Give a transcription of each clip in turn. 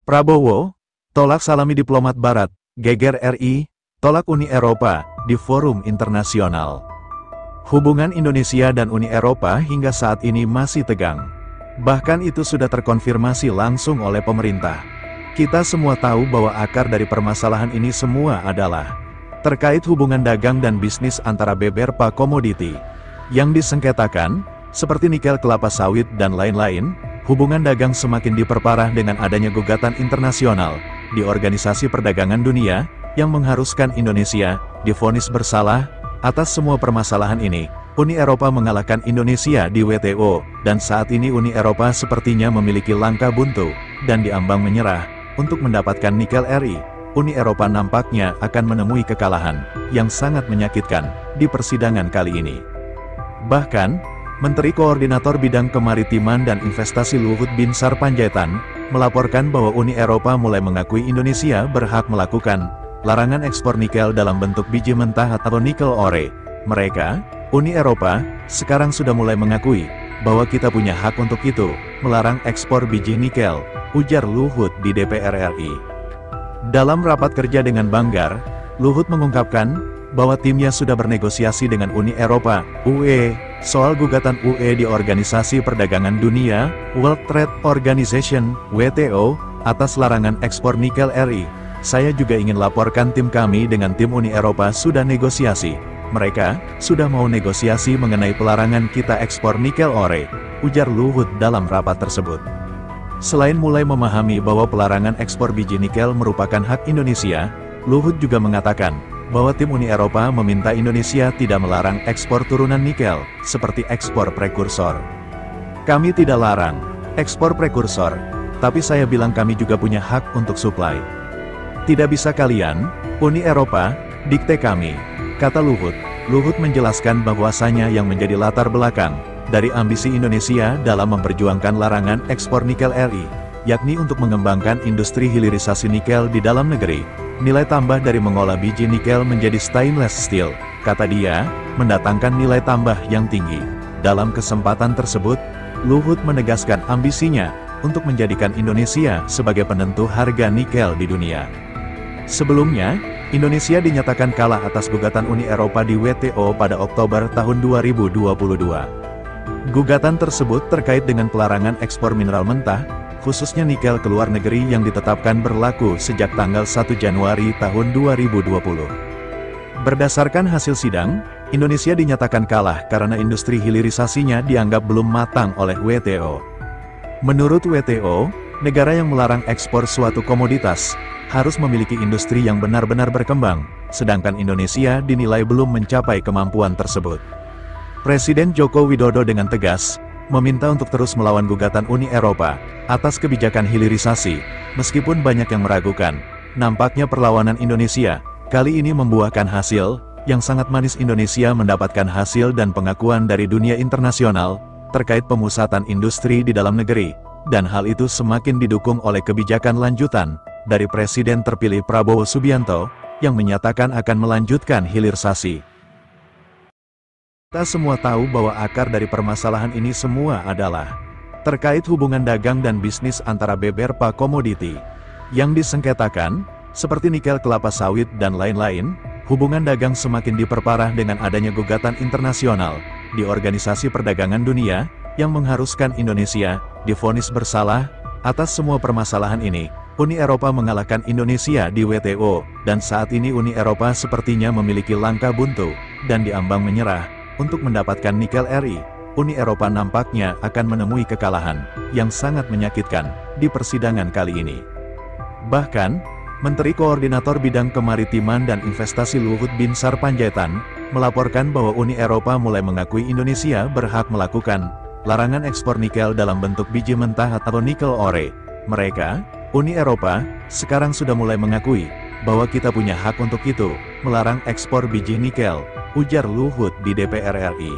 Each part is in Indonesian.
Prabowo, tolak salami diplomat Barat, geger RI, tolak Uni Eropa, di forum internasional. Hubungan Indonesia dan Uni Eropa hingga saat ini masih tegang. Bahkan itu sudah terkonfirmasi langsung oleh pemerintah. Kita semua tahu bahwa akar dari permasalahan ini semua adalah terkait hubungan dagang dan bisnis antara beberapa komoditi yang disengketakan, seperti nikel, kelapa sawit, dan lain-lain. Hubungan dagang semakin diperparah dengan adanya gugatan internasional di Organisasi Perdagangan Dunia yang mengharuskan Indonesia divonis bersalah atas semua permasalahan ini. Uni Eropa mengalahkan Indonesia di WTO, dan saat ini Uni Eropa sepertinya memiliki langkah buntu dan diambang menyerah untuk mendapatkan nikel RI. Uni Eropa nampaknya akan menemui kekalahan yang sangat menyakitkan di persidangan kali ini. Bahkan, Menteri Koordinator Bidang Kemaritiman dan Investasi Luhut Binsar Panjaitan melaporkan bahwa Uni Eropa mulai mengakui Indonesia berhak melakukan larangan ekspor nikel dalam bentuk biji mentah atau nikel ore. Mereka, Uni Eropa, sekarang sudah mulai mengakui bahwa kita punya hak untuk itu, melarang ekspor biji nikel, ujar Luhut di DPR RI. Dalam rapat kerja dengan Banggar, Luhut mengungkapkan bahwa timnya sudah bernegosiasi dengan Uni Eropa, UE, soal gugatan UE di Organisasi Perdagangan Dunia, World Trade Organization, WTO, atas larangan ekspor nikel RI. Saya juga ingin laporkan tim kami dengan tim Uni Eropa sudah negosiasi. Mereka sudah mau negosiasi mengenai pelarangan kita ekspor nikel ore, ujar Luhut dalam rapat tersebut. Selain mulai memahami bahwa pelarangan ekspor biji nikel merupakan hak Indonesia, Luhut juga mengatakan bahwa tim Uni Eropa meminta Indonesia tidak melarang ekspor turunan nikel, seperti ekspor prekursor. Kami tidak larang ekspor prekursor, tapi saya bilang kami juga punya hak untuk suplai. Tidak bisa kalian, Uni Eropa, dikte kami, kata Luhut. Luhut menjelaskan bahwasanya yang menjadi latar belakang dari ambisi Indonesia dalam memperjuangkan larangan ekspor nikel RI, yakni untuk mengembangkan industri hilirisasi nikel di dalam negeri. Nilai tambah dari mengolah biji nikel menjadi stainless steel, kata dia, mendatangkan nilai tambah yang tinggi. Dalam kesempatan tersebut, Luhut menegaskan ambisinya untuk menjadikan Indonesia sebagai penentu harga nikel di dunia. Sebelumnya, Indonesia dinyatakan kalah atas gugatan Uni Eropa di WTO pada Oktober tahun 2022. Gugatan tersebut terkait dengan pelarangan ekspor mineral mentah, khususnya nikel ke luar negeri yang ditetapkan berlaku sejak tanggal 1 Januari tahun 2020. Berdasarkan hasil sidang, Indonesia dinyatakan kalah karena industri hilirisasinya dianggap belum matang oleh WTO. Menurut WTO, negara yang melarang ekspor suatu komoditas harus memiliki industri yang benar-benar berkembang, sedangkan Indonesia dinilai belum mencapai kemampuan tersebut. Presiden Joko Widodo dengan tegas meminta untuk terus melawan gugatan Uni Eropa atas kebijakan hilirisasi, meskipun banyak yang meragukan. Nampaknya perlawanan Indonesia kali ini membuahkan hasil yang sangat manis. Indonesia mendapatkan hasil dan pengakuan dari dunia internasional terkait pemusatan industri di dalam negeri, dan hal itu semakin didukung oleh kebijakan lanjutan dari Presiden terpilih Prabowo Subianto yang menyatakan akan melanjutkan hilirisasi. Kita semua tahu bahwa akar dari permasalahan ini semua adalah terkait hubungan dagang dan bisnis antara beberapa komoditi yang disengketakan, seperti nikel, kelapa sawit, dan lain-lain. Hubungan dagang semakin diperparah dengan adanya gugatan internasional di Organisasi Perdagangan Dunia yang mengharuskan Indonesia divonis bersalah atas semua permasalahan ini. Uni Eropa mengalahkan Indonesia di WTO, dan saat ini Uni Eropa sepertinya memiliki langkah buntu dan diambang menyerah untuk mendapatkan nikel RI. Uni Eropa nampaknya akan menemui kekalahan yang sangat menyakitkan di persidangan kali ini. Bahkan, Menteri Koordinator Bidang Kemaritiman dan Investasi Luhut Binsar Panjaitan melaporkan bahwa Uni Eropa mulai mengakui Indonesia berhak melakukan larangan ekspor nikel dalam bentuk biji mentah atau nikel ore. Mereka, Uni Eropa, sekarang sudah mulai mengakui bahwa kita punya hak untuk itu, melarang ekspor biji nikel, ujar Luhut di DPR RI.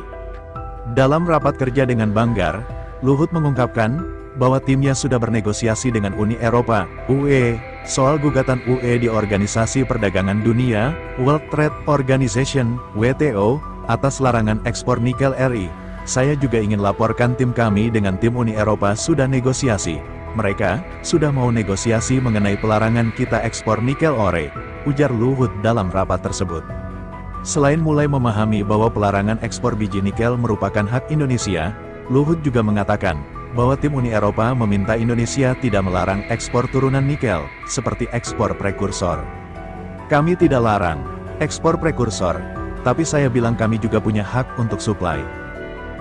Dalam rapat kerja dengan Banggar, Luhut mengungkapkan bahwa timnya sudah bernegosiasi dengan Uni Eropa, UE, soal gugatan UE di Organisasi Perdagangan Dunia, World Trade Organization, WTO, atas larangan ekspor nikel RI. Saya juga ingin laporkan tim kami dengan tim Uni Eropa sudah negosiasi. Mereka sudah mau negosiasi mengenai pelarangan kita ekspor nikel ore, ujar Luhut dalam rapat tersebut. Selain mulai memahami bahwa pelarangan ekspor biji nikel merupakan hak Indonesia, Luhut juga mengatakan bahwa tim Uni Eropa meminta Indonesia tidak melarang ekspor turunan nikel, seperti ekspor prekursor. Kami tidak larang ekspor prekursor, tapi saya bilang kami juga punya hak untuk suplai.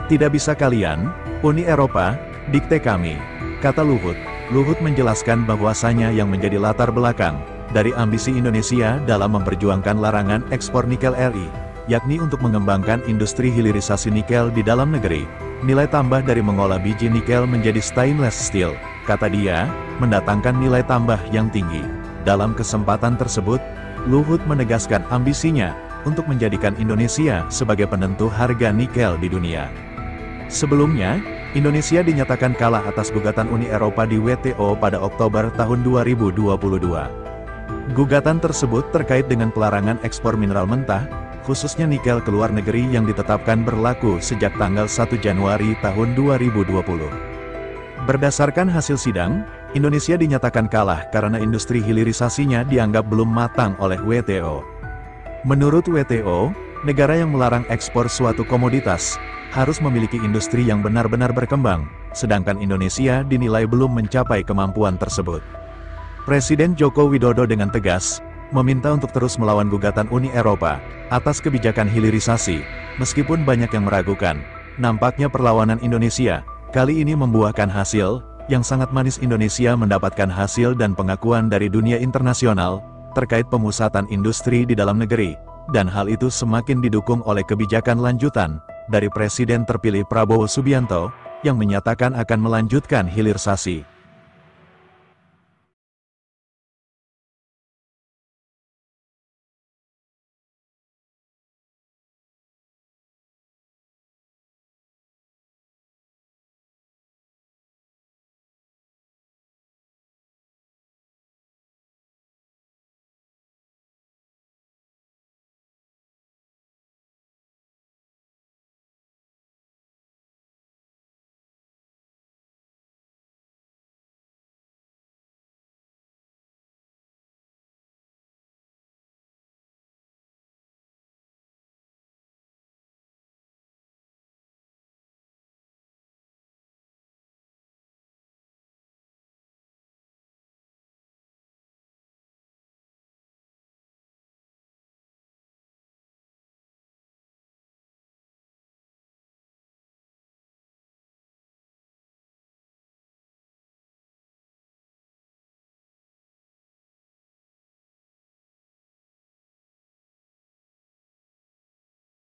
Tidak bisa kalian, Uni Eropa, dikte kami, kata Luhut. Luhut menjelaskan bahwasanya yang menjadi latar belakang dari ambisi Indonesia dalam memperjuangkan larangan ekspor nikel RI, yakni untuk mengembangkan industri hilirisasi nikel di dalam negeri. Nilai tambah dari mengolah biji nikel menjadi stainless steel, kata dia, mendatangkan nilai tambah yang tinggi. Dalam kesempatan tersebut, Luhut menegaskan ambisinya untuk menjadikan Indonesia sebagai penentu harga nikel di dunia. Sebelumnya, Indonesia dinyatakan kalah atas gugatan Uni Eropa di WTO pada Oktober tahun 2022. Gugatan tersebut terkait dengan pelarangan ekspor mineral mentah, khususnya nikel ke luar negeri yang ditetapkan berlaku sejak tanggal 1 Januari tahun 2020. Berdasarkan hasil sidang, Indonesia dinyatakan kalah karena industri hilirisasinya dianggap belum matang oleh WTO. Menurut WTO, negara yang melarang ekspor suatu komoditas harus memiliki industri yang benar-benar berkembang, sedangkan Indonesia dinilai belum mencapai kemampuan tersebut. Presiden Joko Widodo dengan tegas meminta untuk terus melawan gugatan Uni Eropa atas kebijakan hilirisasi, meskipun banyak yang meragukan. Nampaknya perlawanan Indonesia kali ini membuahkan hasil yang sangat manis. Indonesia mendapatkan hasil dan pengakuan dari dunia internasional terkait pemusatan industri di dalam negeri, dan hal itu semakin didukung oleh kebijakan lanjutan dari Presiden terpilih Prabowo Subianto yang menyatakan akan melanjutkan hilirisasi.